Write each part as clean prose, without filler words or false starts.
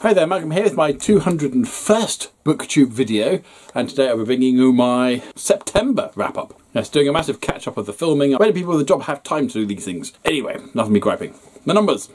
Hi there, Malcolm here with my 201st BookTube video, and today I'll be bringing you my September wrap-up. Yes, doing a massive catch-up of the filming. Where do people with a job have time to do these things? Anyway, enough of me griping. The numbers.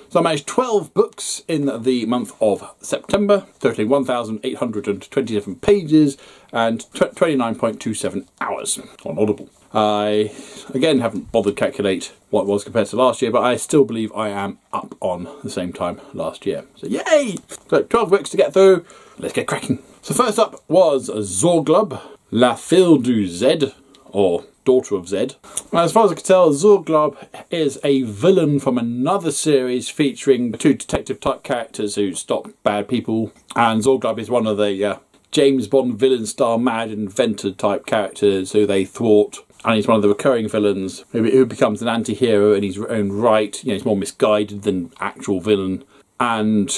So I managed 12 books in the month of September, totaling 1,827 pages and 29.27 hours on Audible. I, again, haven't bothered to calculate what it was compared to last year, but I still believe I am up on the same time last year. So yay! So 12 books to get through. Let's get cracking. So first up was Zorglub, La Fille du Zed, or Daughter of Zed. As far as I can tell, Zorglub is a villain from another series featuring two detective-type characters who stop bad people, and Zorglub is one of the James Bond villain-style mad inventor-type characters who they thwart. And he's one of the recurring villains who becomes an anti-hero in his own right. You know, he's more misguided than actual villain. And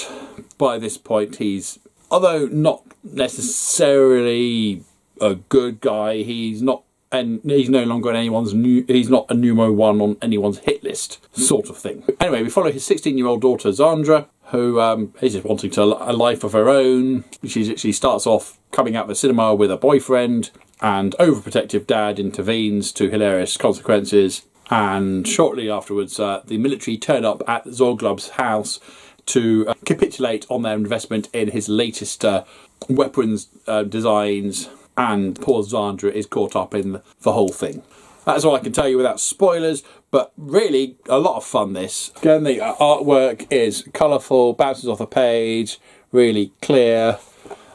by this point, he's, although not necessarily a good guy, he's no longer on he's not a numero one on anyone's hit list, sort of thing. Anyway, we follow his 16-year-old daughter, Zandra, who is just wanting a life of her own. She starts off coming out of the cinema with a boyfriend, and overprotective dad intervenes to hilarious consequences, and shortly afterwards the military turn up at Zorglub's house to capitulate on their investment in his latest weapons designs, and poor Zandra is caught up in the whole thing. That's all I can tell you without spoilers, but really a lot of fun this. Again, the artwork is colourful, bounces off the page, really clear.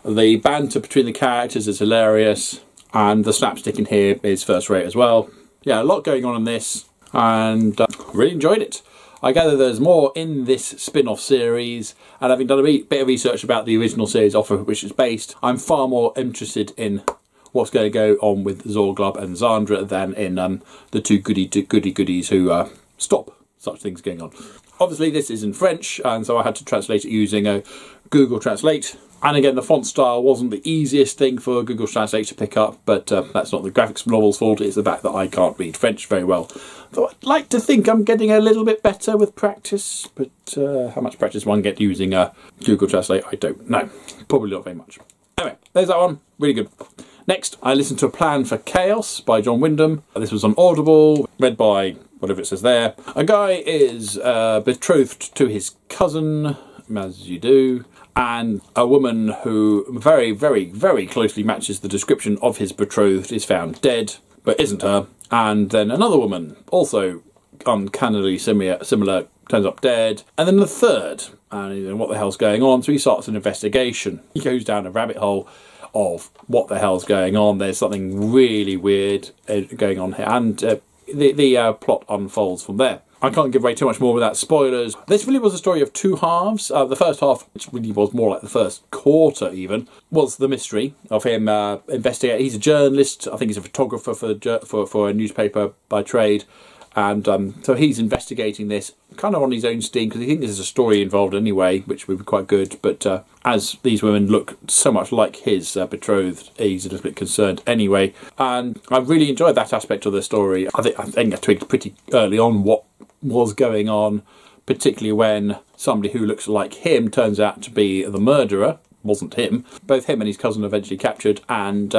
The banter between the characters is hilarious, and the slapstick in here is first rate as well. Yeah, a lot going on in this, and really enjoyed it. I gather there's more in this spin-off series, and having done a bit of research about the original series off of which it's based, I'm far more interested in what's going to go on with Zorglub and Zandra than in the two goody-goodies who stop such things going on. Obviously this is in French, and so I had to translate it using Google Translate. And again, the font style wasn't the easiest thing for Google Translate to pick up, but that's not the graphics novel's fault, it's the fact that I can't read French very well. So I'd like to think I'm getting a little bit better with practice, but how much practice one gets using Google Translate, I don't know. Probably not very much. Anyway, there's that one. Really good. Next, I listened to A Plan for Chaos by John Wyndham. This was on Audible, read by whatever it says there. A guy is betrothed to his cousin, as you do, and a woman who very, very, very closely matches the description of his betrothed is found dead, but isn't her. And then another woman, also uncannily similar, turns up dead. And then the third, and what the hell's going on? So he starts an investigation. He goes down a rabbit hole of what the hell's going on. There's something really weird going on here, and the plot unfolds from there. I can't give away too much more without spoilers. This really was a story of two halves. The first half, which really was more like the first quarter even, was the mystery of him investigating. He's a journalist. I think he's a photographer for a newspaper by trade. And so he's investigating this kind of on his own steam, because he thinks there's a story involved anyway, which would be quite good. But as these women look so much like his betrothed, he's a little bit concerned anyway. And I really enjoyed that aspect of the story. I think I twigged pretty early on what was going on, particularly when somebody who looks like him turns out to be the murderer. Wasn't him. Both him and his cousin are eventually captured, and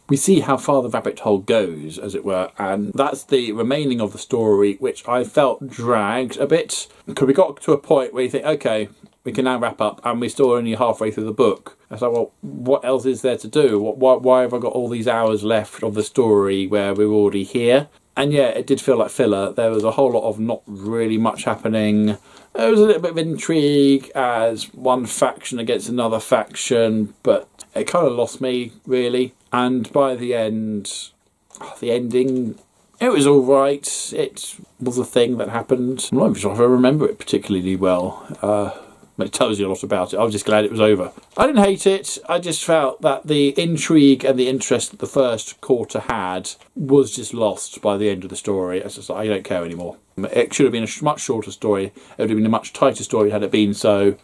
we see how far the rabbit hole goes, as it were, and that's the remaining of the story, which I felt dragged a bit, because we got to a point where you think, okay, we can now wrap up, and we're still only halfway through the book. I was like, well, what else is there to do? Why have I got all these hours left of the story where we're already here? And yeah, it did feel like filler. There was a whole lot of not really much happening. There was a little bit of intrigue as one faction against another faction, but it kind of lost me, really. And by the end, the ending, it was all right. It was a thing that happened. I'm not even sure if I remember it particularly well. It tells you a lot about it. I was just glad it was over. I didn't hate it. I just felt that the intrigue and the interest that the first quarter had was just lost by the end of the story. It's just like, I don't care anymore. It should have been a much shorter story. It would have been a much tighter story had it been so.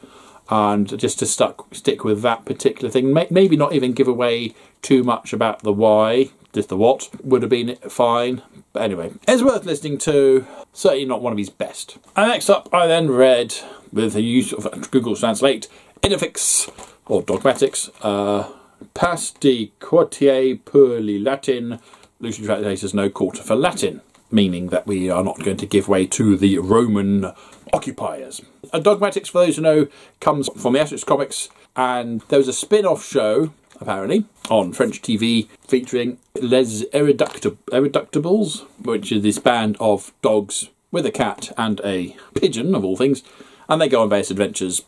And just to stick with that particular thing, maybe not even give away too much about the why, just the what, would have been fine. But anyway, it's worth listening to. Certainly not one of his best. And next up, I then read, with the use of Google Translate, Inifix, or dogmatics, pas de quartier pour le Latin, loosely translated as no quarter for Latin, meaning that we are not going to give way to the Roman occupiers. Dogmatics, for those who know, comes from the Asterix comics, and there was a spin-off show, apparently, on French TV featuring Les Irreductibles, which is this band of dogs with a cat and a pigeon, of all things, and they go on various adventures,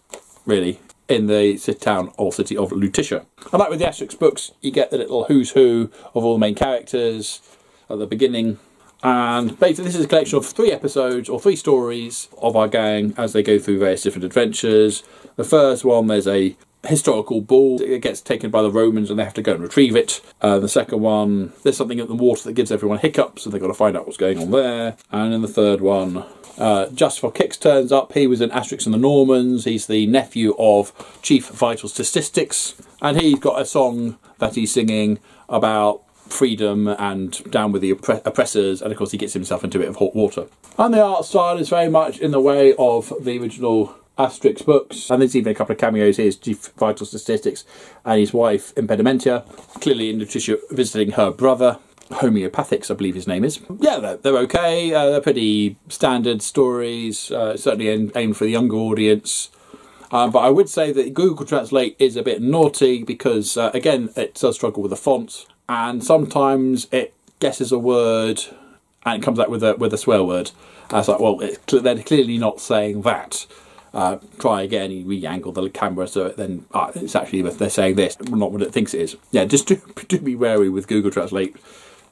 really, in the town or city of Lutetia. And like with the Asterix books, you get the little who's who of all the main characters at the beginning. And basically this is a collection of 3 episodes or 3 stories of our gang as they go through various different adventures. The first one, there's a historical ball. It gets taken by the Romans and they have to go and retrieve it. The second one, there's something in the water that gives everyone hiccups, so they've got to find out what's going on there. And in the third one, Just for Kicks turns up. He was in Asterix and the Normans. He's the nephew of Chief Vital Statistics, and he's got a song that he's singing about freedom and down with the oppressors, and of course he gets himself into a bit of hot water. And the art style is very much in the way of the original Asterix books, and there's even a couple of cameos. Here's Chief Vital Statistics and his wife Impedimenta, clearly in Lutetia visiting her brother. Homeopathics, I believe his name is. Yeah, they're okay. They're pretty standard stories, certainly aimed for the younger audience. But I would say that Google Translate is a bit naughty because, again, it does struggle with the font, and sometimes it guesses a word and it comes out with a swear word. It's like, well, they're clearly not saying that. Try again, you re-angle the camera so then it's actually, if they're saying this, not what it thinks it is. Yeah, just do be wary with Google Translate.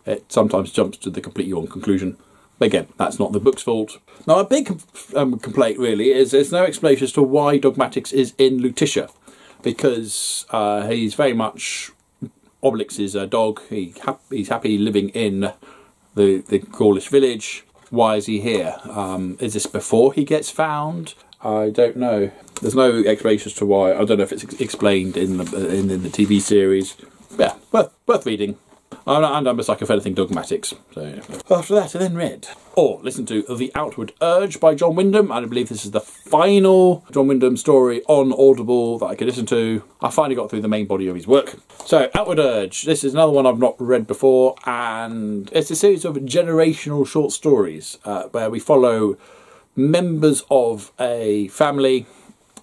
It sometimes jumps to the completely wrong conclusion. But again, that's not the book's fault. Now, a big complaint really is there's no explanation as to why Dogmatics is in Lutetia, because he's very much, Obelix is a dog. He's happy living in the Gaulish village. Why is he here? Is this before he gets found? I don't know. There's no explanation as to why. I don't know if it's explained in the TV series. Yeah, worth reading. And I'm a sucker for anything Dogmatics. So after that, I then read or listened to The Outward Urge by John Wyndham. And I believe this is the final John Wyndham story on Audible that I could listen to. I finally got through the main body of his work. So Outward Urge. This is another one I've not read before, and it's a series of generational short stories where we follow members of a family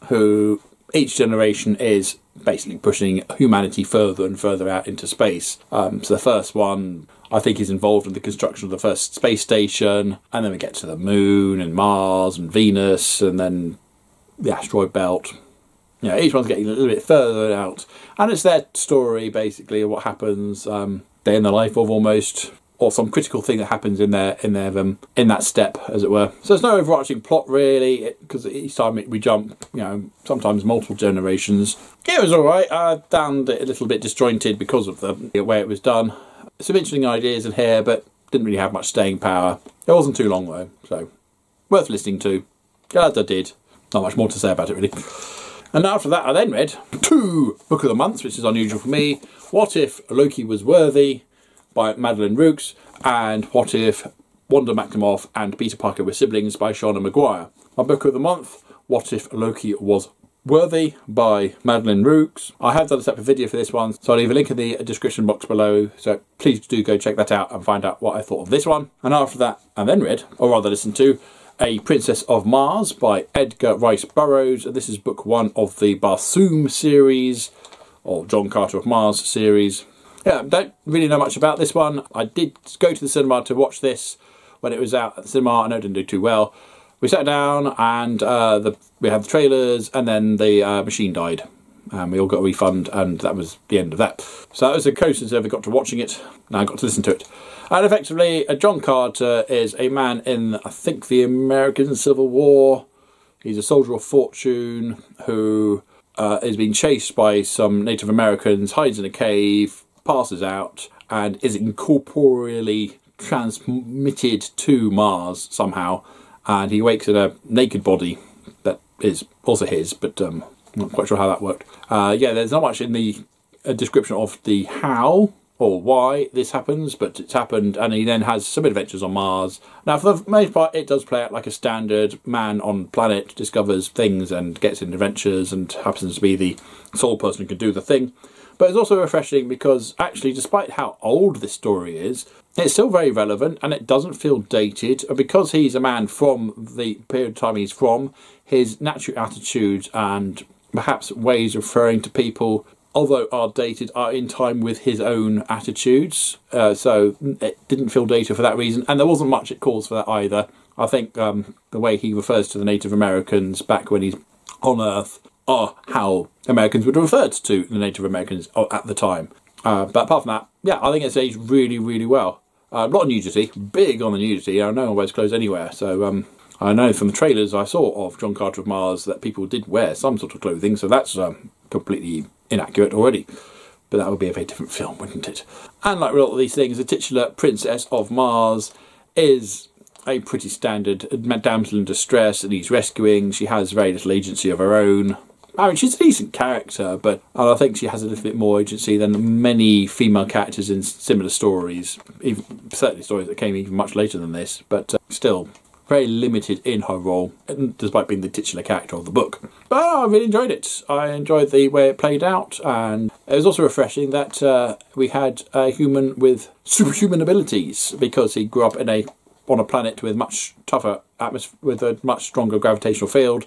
who each generation is basically pushing humanity further and further out into space. So the first one, I think, is involved in the construction of the first space station, and then we get to the moon and Mars and Venus and then the asteroid belt. You know, each one's getting a little bit further out, and it's their story basically of what happens, day in the life of almost, or some critical thing that happens in that step, as it were. So there's no overarching plot really, because each time we jump, you know, sometimes multiple generations. It was all right. I found it a little bit disjointed because of the way it was done. Some interesting ideas in here, but didn't really have much staying power. It wasn't too long though, so worth listening to. Glad I did. Not much more to say about it really. And after that, I then read 2 Book of the Months, which is unusual for me. What If Loki Was Worthy by Madeleine Roux, and What If Wanda Maximoff and Peter Parker Were Siblings by Shauna Maguire. My book of the month, What If Loki Was Worthy by Madeleine Roux. I have done a separate video for this one, so I'll leave a link in the description box below, so please do go check that out and find out what I thought of this one. And after that, I then read, or rather listened to, A Princess of Mars by Edgar Rice Burroughs. This is book 1 of the Barsoom series, or John Carter of Mars series. Yeah, don't really know much about this one. I did go to the cinema to watch this when it was out at the cinema. I know it didn't do too well. We sat down and we had the trailers, and then the machine died. And we all got a refund, and that was the end of that. So that was a coincidence I ever got to watching it. Now I got to listen to it. And effectively, John Carter is a man in, I think, the American Civil War. He's a soldier of fortune who is being chased by some Native Americans, hides in a cave, passes out, and is incorporeally transmitted to Mars somehow, and he wakes in a naked body that is also his, but I'm not quite sure how that worked. Yeah, there's not much in the description of the how, or why this happens, but it's happened, and he then has some adventures on Mars. Now, for the most part, it does play out like a standard man on planet discovers things and gets in adventures and happens to be the sole person who can do the thing. But it's also refreshing because actually, despite how old this story is, it's still very relevant and it doesn't feel dated. And because he's a man from the period of time he's from, his natural attitudes and perhaps ways of referring to people, although are dated, are in time with his own attitudes. So it didn't feel dated for that reason. And there wasn't much it calls for that either. I think the way he refers to the Native Americans back when he's on Earth are how Americans would have referred to the Native Americans at the time. But apart from that, yeah, I think it's aged really, really well. A lot of nudity, big on the nudity. I know one wears clothes anywhere, so I know from the trailers I saw of John Carter of Mars that people did wear some sort of clothing, so that's completely inaccurate already. But that would be a very different film, wouldn't it? And like a lot of these things, the titular Princess of Mars is a pretty standard damsel in distress that he's rescuing. She has very little agency of her own. I mean, she's a decent character, but I think she has a little bit more agency than many female characters in similar stories, even certainly stories that came even much later than this, but still very limited in her role, despite being the titular character of the book. But I really enjoyed it. I enjoyed the way it played out, and it was also refreshing that we had a human with superhuman abilities, because he grew up on a planet with much tougher atmosphere, with a much stronger gravitational field.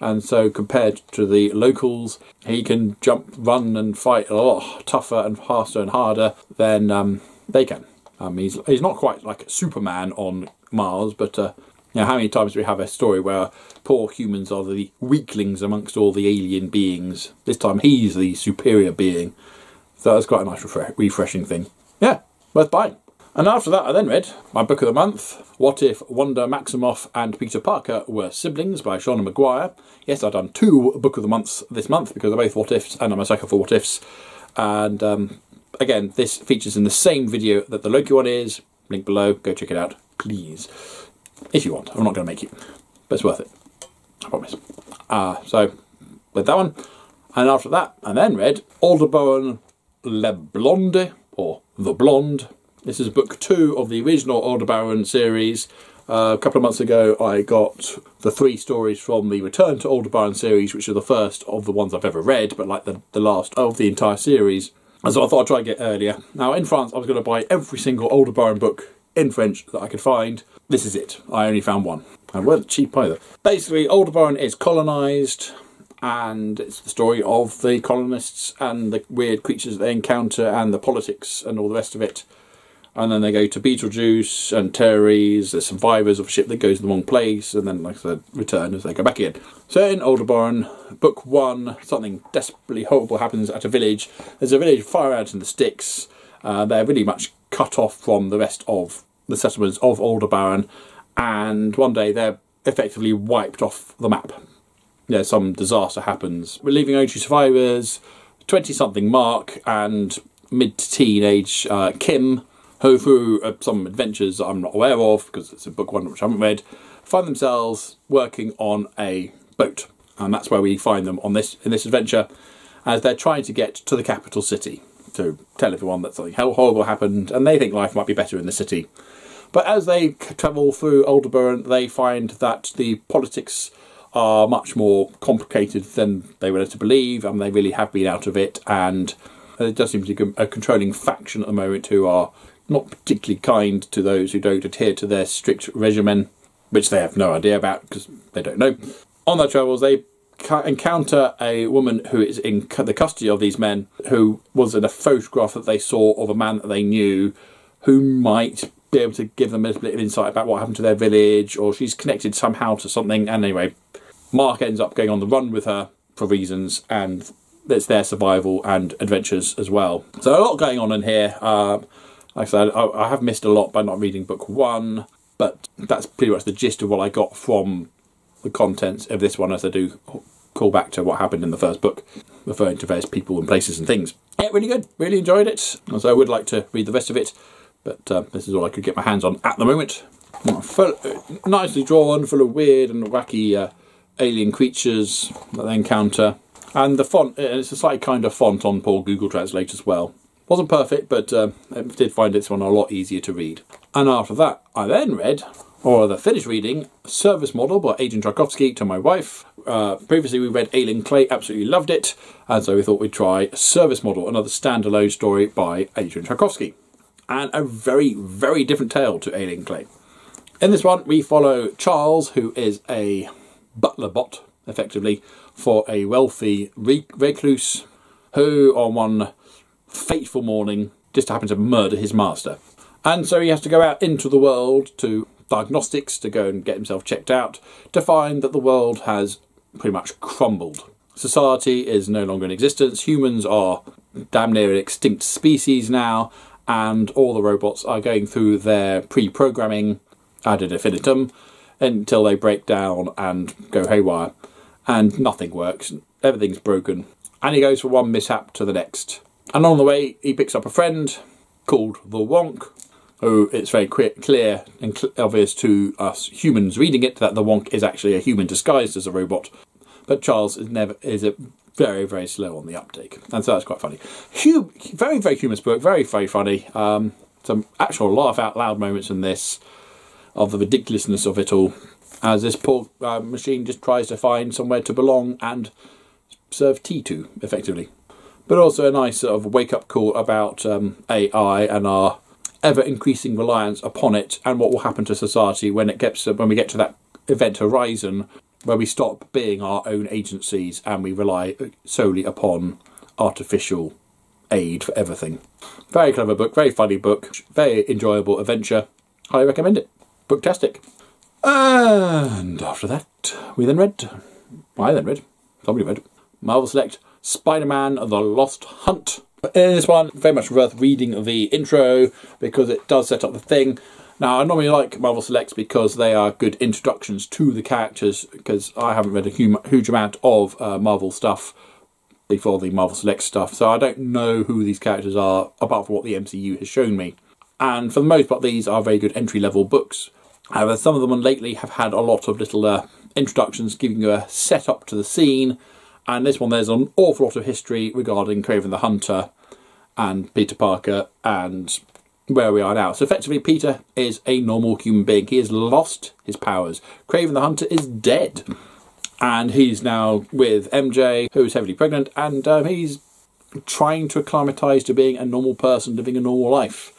And so compared to the locals, he can jump, run and fight a lot tougher and faster and harder than they can. He's not quite like Superman on Mars, but you know, how many times do we have a story where poor humans are the weaklings amongst all the alien beings? This time he's the superior being. So that's quite a nice refreshing thing. Yeah, worth buying. And after that I then read my book of the month, What If Wanda Maximoff and Peter Parker Were Siblings by Seanan McGuire. Yes, I've done 2 book of the months this month because they're both what ifs and I'm a sucker for what ifs. And again, this features in the same video that the Loki one is. Link below, go check it out, please. If you want, I'm not going to make you, but it's worth it, I promise. So, with that one, and after that, I then read Aldebaran Le Blonde, or The Blonde. This is book 2 of the original Aldebaran series. A couple of months ago I got the 3 stories from the Return to Aldebaran series, which are the first of the ones I've ever read, but like the last of the entire series. And so I thought I'd try and get earlier. Now in France I was going to buy every single Aldebaran book in French that I could find. This is it. I only found 1. And weren't cheap either. Basically, Aldebaran is colonised, and it's the story of the colonists and the weird creatures they encounter and the politics and all the rest of it. And then they go to Beetlejuice and Terry's, the survivors of a ship that goes in the wrong place, and then, like I said, return as they go back in. So in Aldebaran, book 1, something desperately horrible happens at a village. There's a village far out in the sticks. They're really much cut off from the rest of the settlements of Aldebaran, and one day they're effectively wiped off the map. Yeah, some disaster happens. We're leaving only 2 survivors, 20-something Mark and mid-to-teenage Kim, who through some adventures that I'm not aware of, because it's a book 1 which I haven't read, find themselves working on a boat. And that's where we find them in this adventure, as they're trying to get to the capital city to tell everyone that something horrible happened and they think life might be better in the city. But as they travel through Aldebaran, they find that the politics are much more complicated than they were led to believe, and they really have been out of it, and there does seem to be a controlling faction at the moment who are not particularly kind to those who don't adhere to their strict regimen, which they have no idea about because they don't know. On their travels, they encounter a woman who is in the custody of these men, who was in a photograph that they saw of a man that they knew, who might be able to give them a little bit of insight about what happened to their village, or she's connected somehow to something. And anyway, Mark ends up going on the run with her for reasons, and it's their survival and adventures as well. So a lot going on in here. Like I said, I have missed a lot by not reading book 1, but that's pretty much the gist of what I got from the contents of this one, as I do call back to what happened in the first book, referring to various people and places and things. Yeah, really good. Really enjoyed it. So I would like to read the rest of it, but this is all I could get my hands on at the moment. Nicely drawn, full of weird and wacky alien creatures that they encounter. And the font, it's a slightly kinder font on Paul Google Translate as well. Wasn't perfect, but I did find this one a lot easier to read. And after that, I then read, or rather finished reading, Service Model by Adrian Tchaikovsky to my wife. Previously we read Alien Clay, absolutely loved it, and so we thought we'd try Service Model, another standalone story by Adrian Tchaikovsky. And a very, very different tale to Alien Clay. In this one, we follow Charles, who is a butler bot, effectively, for a wealthy recluse who, on one fateful morning, just happened to murder his master. And so he has to go out into the world to diagnostics, to go and get himself checked out, to find that the world has pretty much crumbled. Society is no longer in existence. Humans are damn near an extinct species now, and all the robots are going through their pre-programming ad infinitum until they break down and go haywire. And nothing works. Everything's broken. And he goes from one mishap to the next. And on the way, he picks up a friend called the Wonk, who it's very clear and obvious to us humans reading it that the Wonk is actually a human disguised as a robot. But Charles is very, very slow on the uptake. And so that's quite funny. Very, very humorous book. Very, very funny. Some actual laugh out loud moments in this, of the ridiculousness of it all, as this poor machine just tries to find somewhere to belong and serve tea to, effectively. But also a nice sort of wake-up call about AI and our ever-increasing reliance upon it, and what will happen to society when we get to that event horizon where we stop being our own agencies and we rely solely upon artificial aid for everything. Very clever book, very funny book, very enjoyable adventure. Highly recommend it. Booktastic. And after that, somebody read, Marvel Select, Spider-Man The Lost Hunt. In this one, very much worth reading the intro because it does set up the thing. Now, I normally like Marvel Selects because they are good introductions to the characters, because I haven't read a huge amount of Marvel stuff before the Marvel Select stuff, so I don't know who these characters are apart from what the MCU has shown me. And for the most part, these are very good entry-level books. However, some of them lately have had a lot of little introductions giving you a setup to the scene, and this one there's an awful lot of history regarding Kraven the Hunter and Peter Parker and where we are now. So effectively, Peter is a normal human being. He has lost his powers. Kraven the Hunter is dead, and he's now with MJ, who is heavily pregnant, and he's trying to acclimatise to being a normal person living a normal life,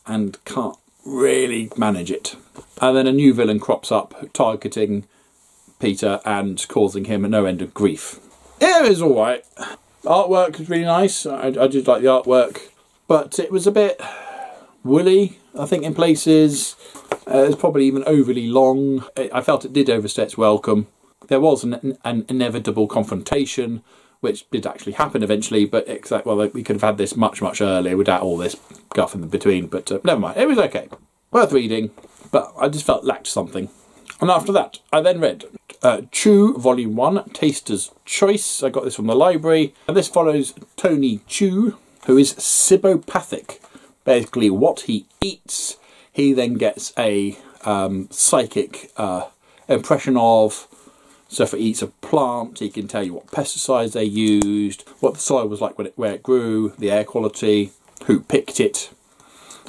and can't really manage it. And then a new villain crops up, targeting Peter and causing him no end of grief. It was alright. Artwork was really nice. I did like the artwork, but it was a bit woolly, I think, in places. It was probably even overly long. I felt it did overstay its welcome. There was an inevitable confrontation, which did actually happen eventually, but we could have had this much, much earlier without all this guff in between, but never mind. It was okay. Worth reading, but I just felt lacked something. And after that, I then read Chew, Volume 1, Taster's Choice. I got this from the library. And this follows Tony Chew, who is cybopathic. Basically, what he eats, he then gets a psychic impression of. So if he eats a plant, he can tell you what pesticides they used, what the soil was like where it grew, the air quality, who picked it,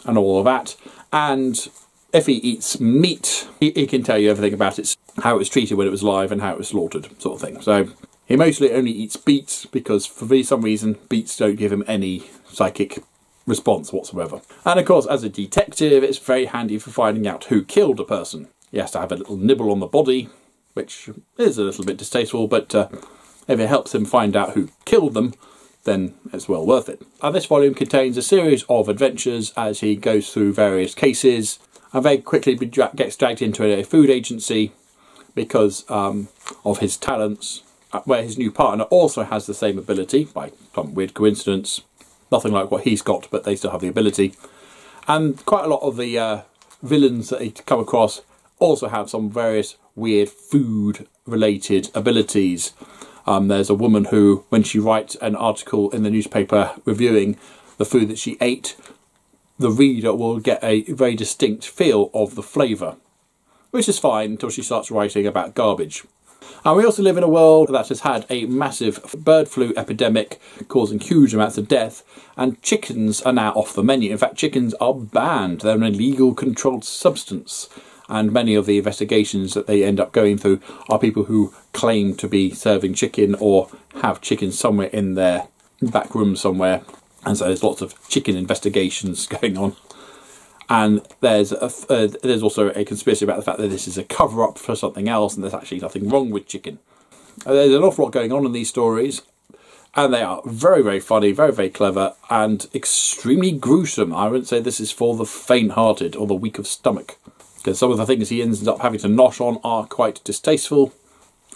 and all of that. And if he eats meat, he can tell you everything about it, how it was treated when it was live and how it was slaughtered, sort of thing. So he mostly only eats beets because for some reason beets don't give him any psychic response whatsoever. And of course, as a detective, it's very handy for finding out who killed a person. He has to have a little nibble on the body, which is a little bit distasteful, but if it helps him find out who killed them, then it's well worth it. This volume contains a series of adventures as he goes through various cases, and very quickly gets dragged into a food agency because of his talents, where his new partner also has the same ability, by some weird coincidence. Nothing like what he's got, but they still have the ability. And quite a lot of the villains that he come across also have some various weird food-related abilities. There's a woman who, when she writes an article in the newspaper reviewing the food that she ate, the reader will get a very distinct feel of the flavour, which is fine until she starts writing about garbage. And we also live in a world that has had a massive bird flu epidemic causing huge amounts of death, and chickens are now off the menu. In fact, chickens are banned. They're an illegal controlled substance. And many of the investigations that they end up going through are people who claim to be serving chicken or have chicken somewhere in their back room somewhere. And so there's lots of chicken investigations going on. And there's also a conspiracy about the fact that this is a cover-up for something else and there's actually nothing wrong with chicken. There's an awful lot going on in these stories. And they are very, very funny, very, very clever, and extremely gruesome. I wouldn't say this is for the faint-hearted or the weak of stomach, because some of the things he ends up having to nosh on are quite distasteful.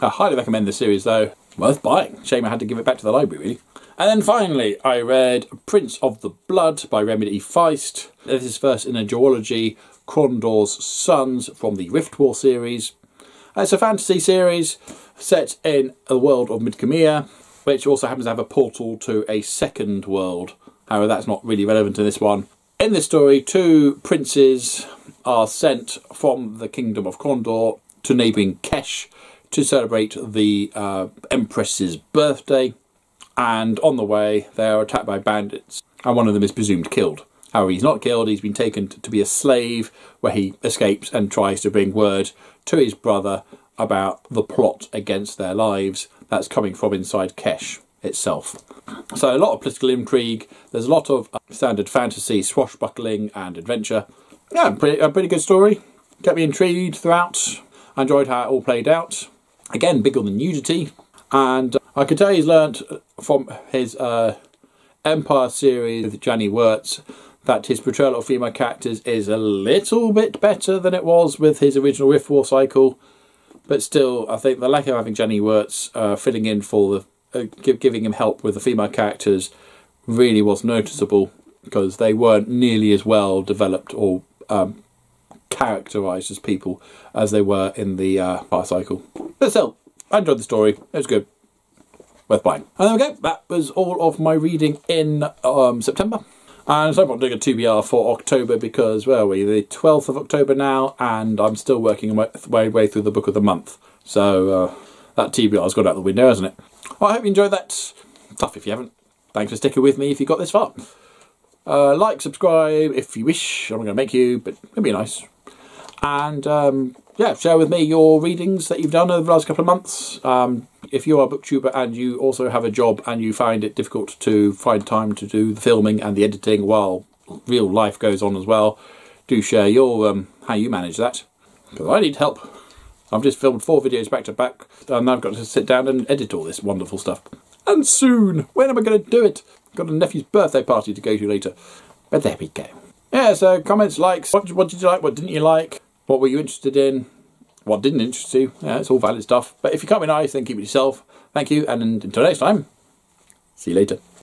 I highly recommend this series, though. Worth buying. Shame I had to give it back to the library, really. And then finally, I read Prince of the Blood by Remedy Feist. This is first in a duology, Krondor's Sons, from the Rift War series. It's a fantasy series set in the world of Midgardmere, which also happens to have a portal to a second world. However, that's not really relevant to this one. In this story, two princes are sent from the kingdom of Krondor to neighbouring Kesh to celebrate the Empress's birthday. And on the way, they are attacked by bandits, and one of them is presumed killed. However, he's not killed, he's been taken to be a slave, where he escapes and tries to bring word to his brother about the plot against their lives that's coming from inside Kesh itself. So a lot of political intrigue, there's a lot of standard fantasy, swashbuckling and adventure. Yeah, a pretty good story. Kept me intrigued throughout. I enjoyed how it all played out. Again, big on the nudity. And I could tell he's learnt from his Empire series with Janny Wurts that his portrayal of female characters is a little bit better than it was with his original Rift War cycle. But still, I think the lack of having Janny Wurts filling in for the giving him help with the female characters really was noticeable, because they weren't nearly as well developed or characterised as people as they were in the Empire cycle. But still, I enjoyed the story. It was good. Worth buying. And there we go. That was all of my reading in September. And so I'm not doing a TBR for October because, where are we? The 12th of October now, and I'm still working my way through the book of the month. So that TBR's gone out the window, hasn't it? Well, I hope you enjoyed that. Tough if you haven't. Thanks for sticking with me if you got this far. Like, subscribe if you wish. I'm not going to make you, but it'd be nice. And yeah, share with me your readings that you've done over the last couple of months. If you are a booktuber and you also have a job and you find it difficult to find time to do the filming and the editing while real life goes on as well, do share your how you manage that, because I need help. I've just filmed 4 videos back to back and I've got to sit down and edit all this wonderful stuff. And soon! When am I going to do it? I've got a nephew's birthday party to go to later. But there we go. Yeah, so comments, likes, what did you like, what didn't you like? What were you interested in? What didn't interest you? Yeah, it's all valid stuff. But if you can't be nice, then keep it yourself. Thank you, and until next time, see you later.